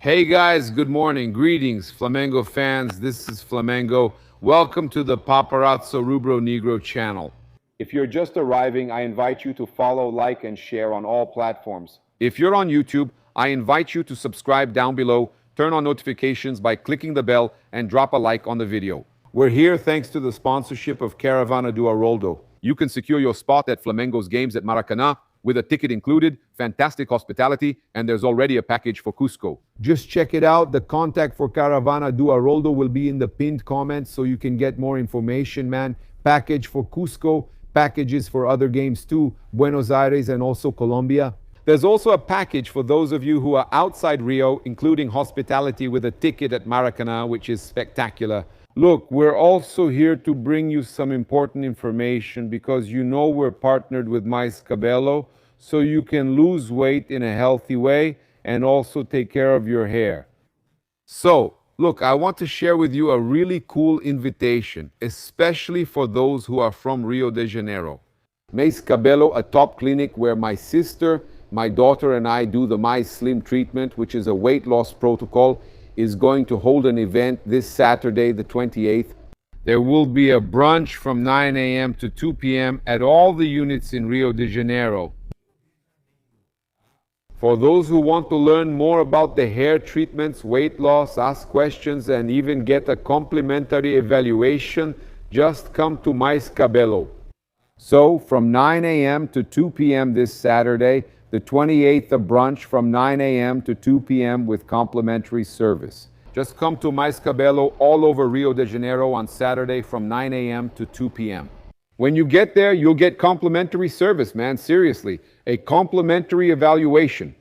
Hey guys, good morning. Greetings, Flamengo fans. This is Flamengo. Welcome to the Paparazzo Rubro Negro channel. If you're just arriving, I invite you to follow, like, and share on all platforms. If you're on YouTube, I invite you to subscribe down below, turn on notifications by clicking the bell, and drop a like on the video. We're here thanks to the sponsorship of Caravana do Haroldo. You can secure your spot at Flamengo's games at Maracanã with a ticket included, fantastic hospitality, and there's already a package for Cusco. Just check it out. The contact for Caravana do Haroldo will be in the pinned comments so you can get more information, man. Package for Cusco, packages for other games too, Buenos Aires and also Colombia. There's also a package for those of you who are outside Rio, including hospitality with a ticket at Maracanã, which is spectacular. Look, we're also here to bring you some important information because you know we're partnered with Mais Cabello, so you can lose weight in a healthy way and also take care of your hair. So, look, I want to share with you a really cool invitation, especially for those who are from Rio de Janeiro. Mais Cabello, a top clinic where my sister, my daughter, and I do the My Slim treatment, which is a weight loss protocol, is going to hold an event this Saturday, the 28th. There will be a brunch from 9 a.m. to 2 p.m. at all the units in Rio de Janeiro. For those who want to learn more about the hair treatments, weight loss, ask questions, and even get a complimentary evaluation, just come to Mais Cabello. So, from 9 a.m. to 2 p.m. this Saturday, the 28th, a brunch from 9 a.m. to 2 p.m. with complimentary service. Just come to Mais Cabello all over Rio de Janeiro on Saturday from 9 a.m. to 2 p.m. When you get there, you'll get complimentary service, man. Seriously, a complimentary evaluation.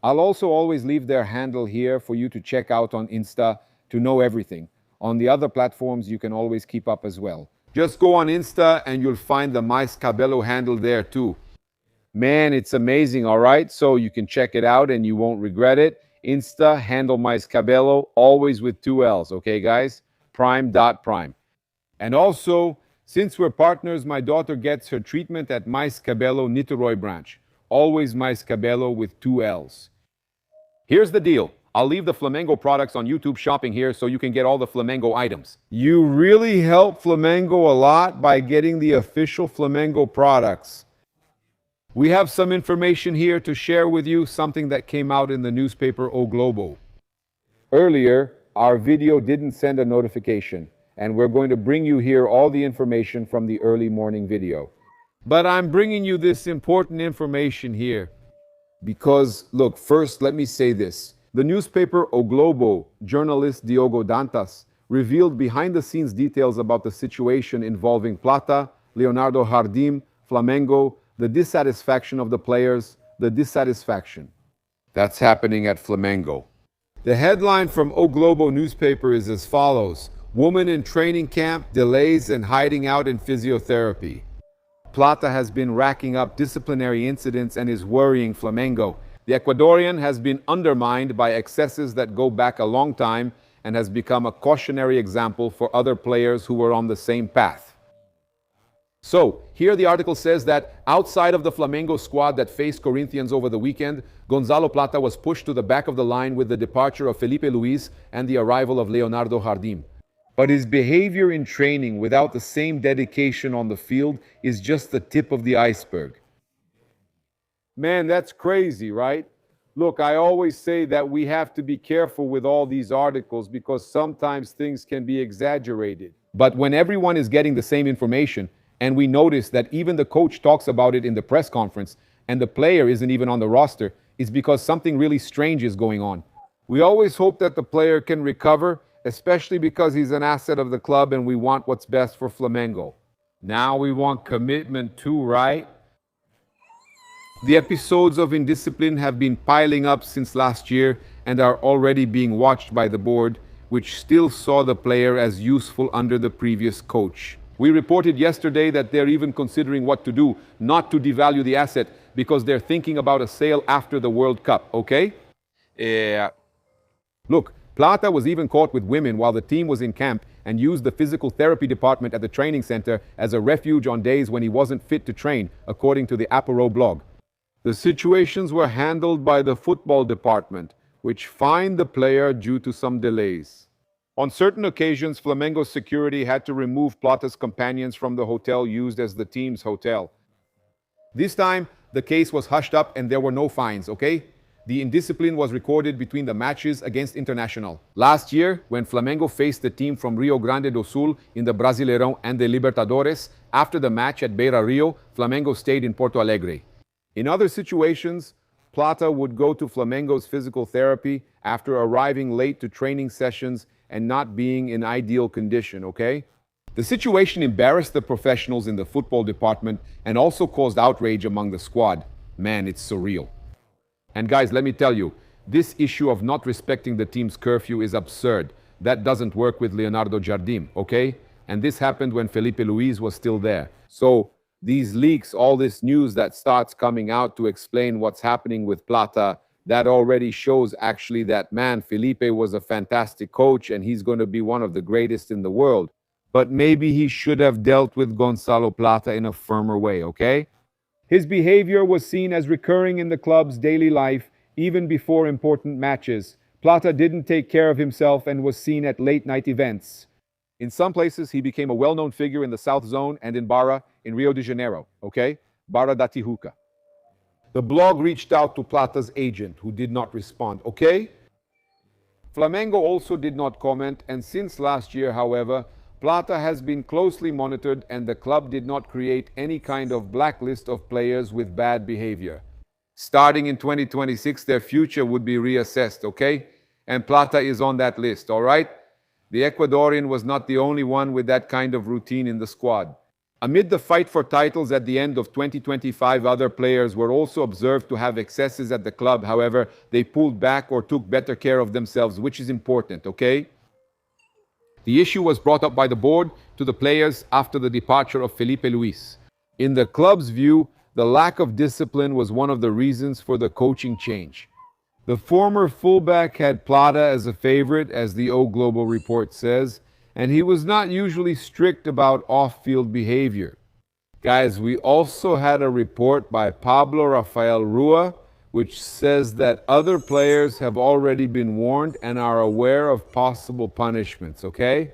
I'll also always leave their handle here for you to check out on Insta to know everything. On the other platforms, you can always keep up as well. Just go on Insta and you'll find the Mais Cabello handle there too. Man, it's amazing, all right? So you can check it out and you won't regret it. Insta, handle Mais Cabello, always with 2 L's, okay, guys? Prime.prime. And also, since we're partners, my daughter gets her treatment at Mais Cabello Niterói branch. Always Mais Cabello with 2 L's. Here's the deal. I'll leave the Flamengo products on YouTube shopping here so you can get all the Flamengo items. You really help Flamengo a lot by getting the official Flamengo products. We have some information here to share with you, something that came out in the newspaper O Globo. Earlier, our video didn't send a notification, and we're going to bring you here all the information from the early morning video. But I'm bringing you this important information here because, look, first let me say this. The newspaper O Globo journalist Diogo Dantas revealed behind-the-scenes details about the situation involving Plata, Leonardo Jardim, Flamengo, the dissatisfaction of the players, the dissatisfaction. That's happening at Flamengo. The headline from O Globo newspaper is as follows: Woman in training camp, delays and hiding out in physiotherapy. Plata has been racking up disciplinary incidents and is worrying Flamengo. The Ecuadorian has been undermined by excesses that go back a long time and has become a cautionary example for other players who were on the same path. So, here the article says that outside of the Flamengo squad that faced Corinthians over the weekend, Gonzalo Plata was pushed to the back of the line with the departure of Felipe Luis and the arrival of Leonardo Jardim. But his behavior in training without the same dedication on the field is just the tip of the iceberg. Man, that's crazy, right? Look, I always say that we have to be careful with all these articles because sometimes things can be exaggerated. But when everyone is getting the same information, and we notice that even the coach talks about it in the press conference, and the player isn't even on the roster, it's because something really strange is going on. We always hope that the player can recover, especially because he's an asset of the club and we want what's best for Flamengo. Now we want commitment too, right? The episodes of indiscipline have been piling up since last year and are already being watched by the board, which still saw the player as useful under the previous coach. We reported yesterday that they're even considering what to do, not to devalue the asset, because they're thinking about a sale after the World Cup, okay? Look, Plata was even caught with women while the team was in camp and used the physical therapy department at the training center as a refuge on days when he wasn't fit to train, according to the Aparo blog. The situations were handled by the football department, which fined the player due to some delays. On certain occasions, Flamengo's security had to remove Plata's companions from the hotel used as the team's hotel. This time, the case was hushed up and there were no fines, okay? The indiscipline was recorded between the matches against International. Last year, when Flamengo faced the team from Rio Grande do Sul in the Brasileirão and the Libertadores, after the match at Beira Rio, Flamengo stayed in Porto Alegre. In other situations, Plata would go to Flamengo's physical therapy after arriving late to training sessions and not being in ideal condition, okay? The situation embarrassed the professionals in the football department and also caused outrage among the squad. Man, it's surreal. And guys, let me tell you, this issue of not respecting the team's curfew is absurd. That doesn't work with Leonardo Jardim, okay? And this happened when Felipe Luis was still there. So these leaks, all this news that starts coming out to explain what's happening with Plata, that already shows actually that, man, Felipe was a fantastic coach and he's going to be one of the greatest in the world. But maybe he should have dealt with Gonçalo Plata in a firmer way, okay? His behavior was seen as recurring in the club's daily life, even before important matches. Plata didn't take care of himself and was seen at late-night events. In some places, he became a well-known figure in the South Zone and in Barra in Rio de Janeiro, okay? Barra da Tijuca. The blog reached out to Plata's agent, who did not respond, okay? Flamengo also did not comment, and since last year, however, Plata has been closely monitored and the club did not create any kind of blacklist of players with bad behavior. Starting in 2026, their future would be reassessed, okay? And Plata is on that list, all right? The Ecuadorian was not the only one with that kind of routine in the squad. Amid the fight for titles at the end of 2025, other players were also observed to have excesses at the club. However, they pulled back or took better care of themselves, which is important, okay? The issue was brought up by the board to the players after the departure of Felipe Luis. In the club's view, the lack of discipline was one of the reasons for the coaching change. The former fullback had Plata as a favorite, as the O Globo report says, and he was not usually strict about off-field behavior. Guys, we also had a report by Pablo Rafael Rua, which says that other players have already been warned and are aware of possible punishments, okay?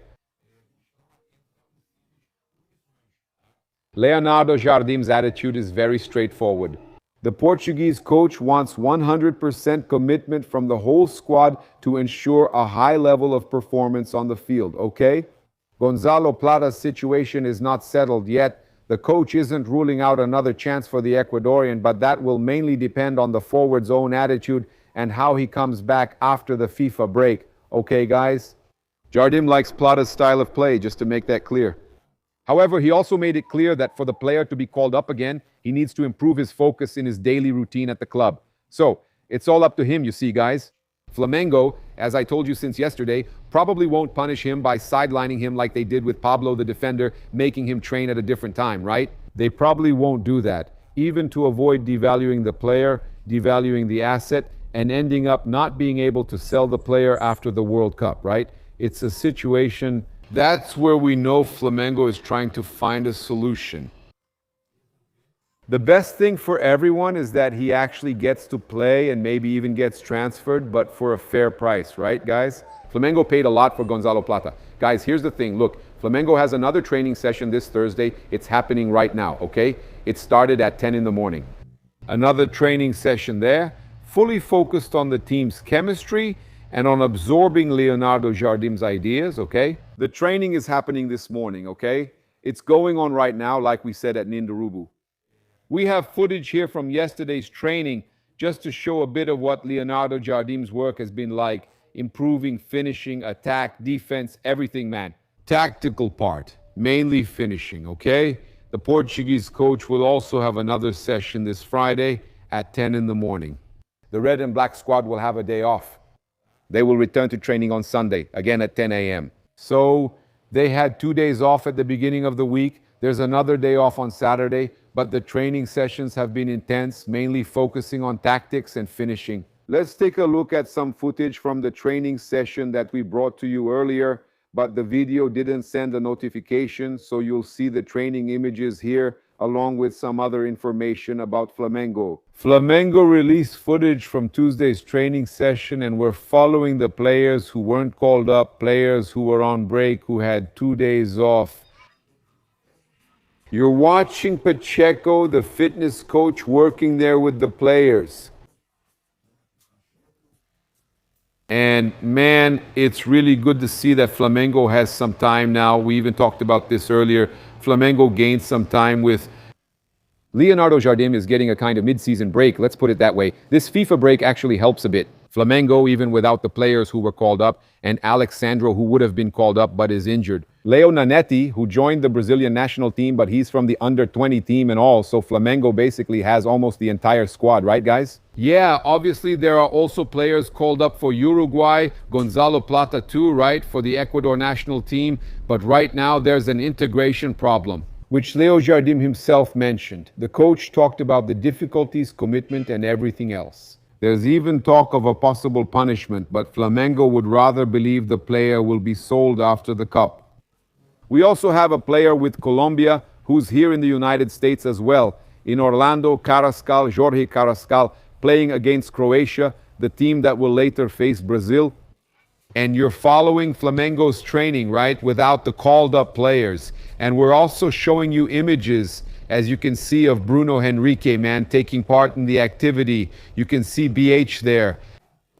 Leonardo Jardim's attitude is very straightforward. The Portuguese coach wants 100% commitment from the whole squad to ensure a high level of performance on the field, okay? Gonçalo Plata's situation is not settled yet. The coach isn't ruling out another chance for the Ecuadorian, but that will mainly depend on the forward's own attitude and how he comes back after the FIFA break. Okay, guys? Jardim likes Plata's style of play, just to make that clear. However, he also made it clear that for the player to be called up again, he needs to improve his focus in his daily routine at the club. So, it's all up to him, you see, guys. Flamengo, as I told you since yesterday, probably won't punish him by sidelining him like they did with Pablo the defender, making him train at a different time, right? They probably won't do that, even to avoid devaluing the player, devaluing the asset, and ending up not being able to sell the player after the World Cup, right? It's a situation. That's where we know Flamengo is trying to find a solution. The best thing for everyone is that he actually gets to play and maybe even gets transferred, but for a fair price, right, guys? Flamengo paid a lot for Gonçalo Plata. Guys, here's the thing. Look, Flamengo has another training session this Thursday. It's happening right now, okay? It started at 10 in the morning. Another training session there, fully focused on the team's chemistry and on absorbing Leonardo Jardim's ideas, okay? The training is happening this morning, okay? It's going on right now, like we said at Nindarubu. We have footage here from yesterday's training just to show a bit of what Leonardo Jardim's work has been like, improving finishing, attack, defense, everything, man. Tactical part, mainly finishing, okay? The Portuguese coach will also have another session this Friday at 10 in the morning. The red and black squad will have a day off. They will return to training on Sunday, again at 10 a.m. So they had 2 days off at the beginning of the week. There's another day off on Saturday, but the training sessions have been intense, mainly focusing on tactics and finishing. Let's take a look at some footage from the training session that we brought to you earlier, but the video didn't send a notification, so you'll see the training images here along with some other information about Flamengo. Flamengo released footage from Tuesday's training session, and we're following the players who weren't called up, players who were on break, who had 2 days off. You're watching Pacheco, the fitness coach, working there with the players. And man, it's really good to see that Flamengo has some time now. We even talked about this earlier. Flamengo gained some time with Leonardo Jardim is getting a kind of mid-season break, let's put it that way. This FIFA break actually helps a bit. Flamengo, even without the players who were called up, and Alexandro, who would have been called up but is injured. Leo Nanetti, who joined the Brazilian national team, but he's from the under-20 team and all, so Flamengo basically has almost the entire squad, right, guys? Yeah, obviously there are also players called up for Uruguay, Gonzalo Plata too, right, for the Ecuador national team, but right now there's an integration problem, which Leo Jardim himself mentioned. The coach talked about the difficulties, commitment, and everything else. There's even talk of a possible punishment, but Flamengo would rather believe the player will be sold after the Cup. We also have a player with Colombia who's here in the United States as well. In Orlando, Jorge Carrascal, playing against Croatia, the team that will later face Brazil. And you're following Flamengo's training, right, without the called-up players. And we're also showing you images, as you can see, of Bruno Henrique, man, taking part in the activity. You can see BH there.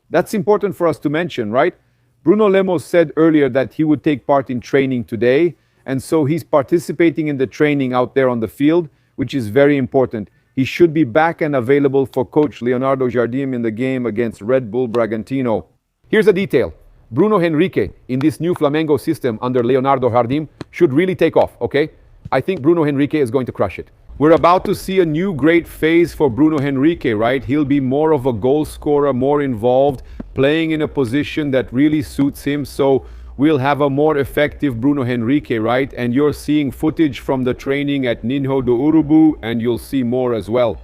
That's important for us to mention, right? Bruno Lemos said earlier that he would take part in training today, and so he's participating in the training out there on the field, which is very important. He should be back and available for coach Leonardo Jardim in the game against Red Bull Bragantino. Here's a detail. Bruno Henrique, in this new Flamengo system under Leonardo Jardim, should really take off, okay? I think Bruno Henrique is going to crush it. We're about to see a new great phase for Bruno Henrique, right? He'll be more of a goal scorer, more involved, playing in a position that really suits him. So we'll have a more effective Bruno Henrique, right? And you're seeing footage from the training at Ninho do Urubu, and you'll see more as well.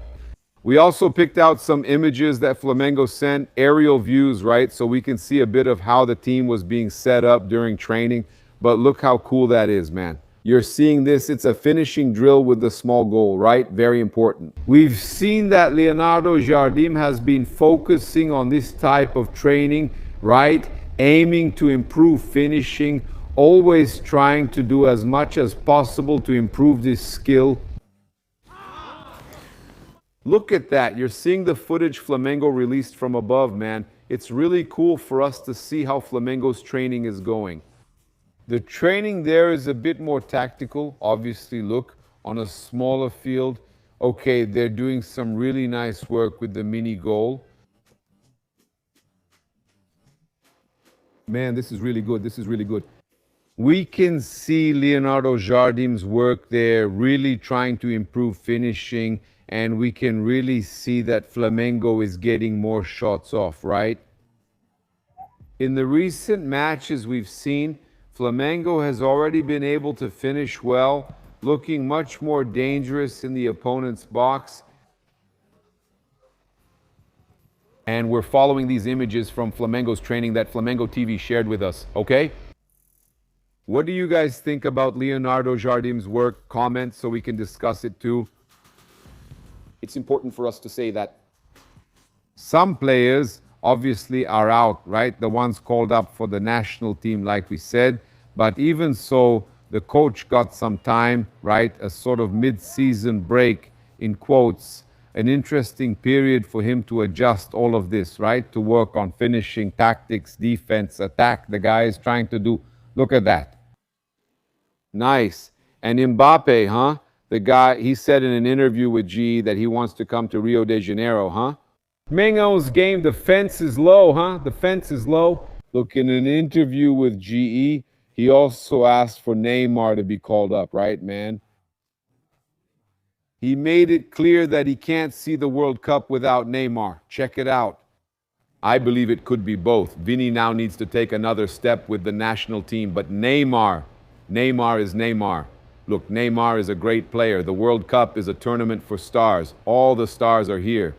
We also picked out some images that Flamengo sent, aerial views, right? So we can see a bit of how the team was being set up during training. But look how cool that is, man. You're seeing this, it's a finishing drill with the small goal, right? Very important. We've seen that Leonardo Jardim has been focusing on this type of training, right? Aiming to improve finishing, always trying to do as much as possible to improve this skill. Look at that. You're seeing the footage Flamengo released from above, man. It's really cool for us to see how Flamengo's training is going. The training there is a bit more tactical. Obviously, look, on a smaller field. Okay, they're doing some really nice work with the mini goal. Man, this is really good. This is really good. We can see Leonardo Jardim's work there, really trying to improve finishing, and we can really see that Flamengo is getting more shots off, right? In the recent matches we've seen, Flamengo has already been able to finish well, looking much more dangerous in the opponent's box. And we're following these images from Flamengo's training that Flamengo TV shared with us, okay? What do you guys think about Leonardo Jardim's work? Comment so we can discuss it too. It's important for us to say that some players obviously are out, right? The ones called up for the national team, like we said. But even so, the coach got some time, right? A sort of mid-season break, in quotes. An interesting period for him to adjust all of this, right? To work on finishing, tactics, defense, attack. The guy is trying to do, look at that. Nice. And Mbappé, huh? The guy, he said in an interview with GE that he wants to come to Rio de Janeiro, huh? Mengo's game, the fence is low, huh? The fence is low. Look, in an interview with GE, he also asked for Neymar to be called up, right, man? He made it clear that he can't see the World Cup without Neymar. Check it out. I believe it could be both. Vini now needs to take another step with the national team, but Neymar is Neymar. Look, Neymar is a great player. The World Cup is a tournament for stars. All the stars are here.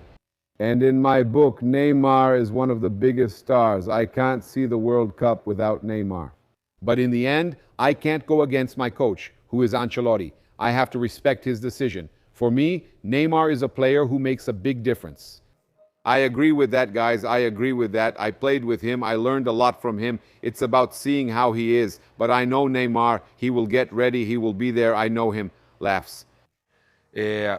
And in my book, Neymar is one of the biggest stars. I can't see the World Cup without Neymar. But in the end, I can't go against my coach, who is Ancelotti. I have to respect his decision. For me, Neymar is a player who makes a big difference. I agree with that, guys. I agree with that. I played with him. I learned a lot from him. It's about seeing how he is. But I know Neymar. He will get ready. He will be there. I know him. Laughs. Yeah.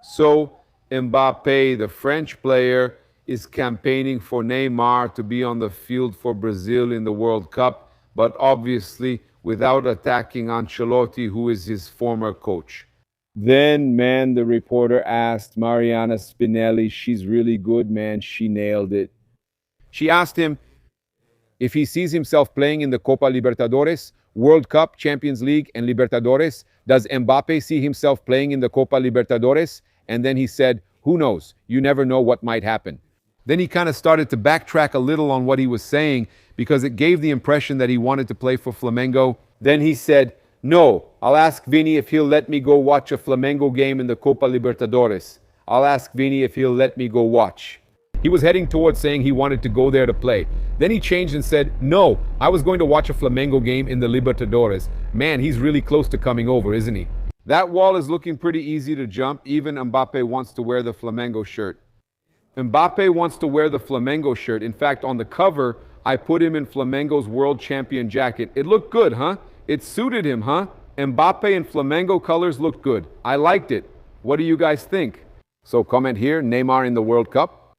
So, Mbappé, the French player, is campaigning for Neymar to be on the field for Brazil in the World Cup, but obviously without attacking Ancelotti, who is his former coach. Then, man, the reporter asked Mariana Spinelli, she's really good, man, she nailed it. She asked him if he sees himself playing in the Copa Libertadores, World Cup, Champions League, and Libertadores. Does Mbappé see himself playing in the Copa Libertadores? And then he said, who knows? You never know what might happen. Then he kind of started to backtrack a little on what he was saying because it gave the impression that he wanted to play for Flamengo. Then he said, no, I'll ask Vini if he'll let me go watch a Flamengo game in the Copa Libertadores. I'll ask Vini if he'll let me go watch. He was heading towards saying he wanted to go there to play. Then he changed and said, no, I was going to watch a Flamengo game in the Libertadores. Man, he's really close to coming over, isn't he? That wall is looking pretty easy to jump. Even Mbappé wants to wear the Flamengo shirt. Mbappé wants to wear the Flamengo shirt. In fact, on the cover, I put him in Flamengo's world champion jacket. It looked good, huh? It suited him, huh? Mbappé in Flamengo colors looked good. I liked it. What do you guys think? So comment here, Neymar in the World Cup.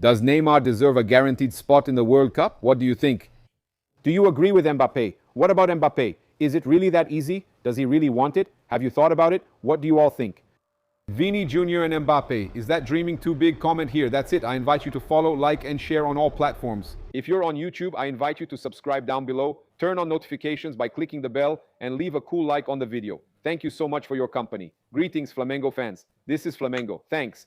Does Neymar deserve a guaranteed spot in the World Cup? What do you think? Do you agree with Mbappé? What about Mbappé? Is it really that easy? Does he really want it? Have you thought about it? What do you all think? Vini Jr. and Mbappé, is that dreaming too big? Comment here. That's it. I invite you to follow, like, and share on all platforms. If you're on YouTube, I invite you to subscribe down below, turn on notifications by clicking the bell, and leave a cool like on the video. Thank you so much for your company. Greetings, Flamengo fans. This is Flamengo. Thanks.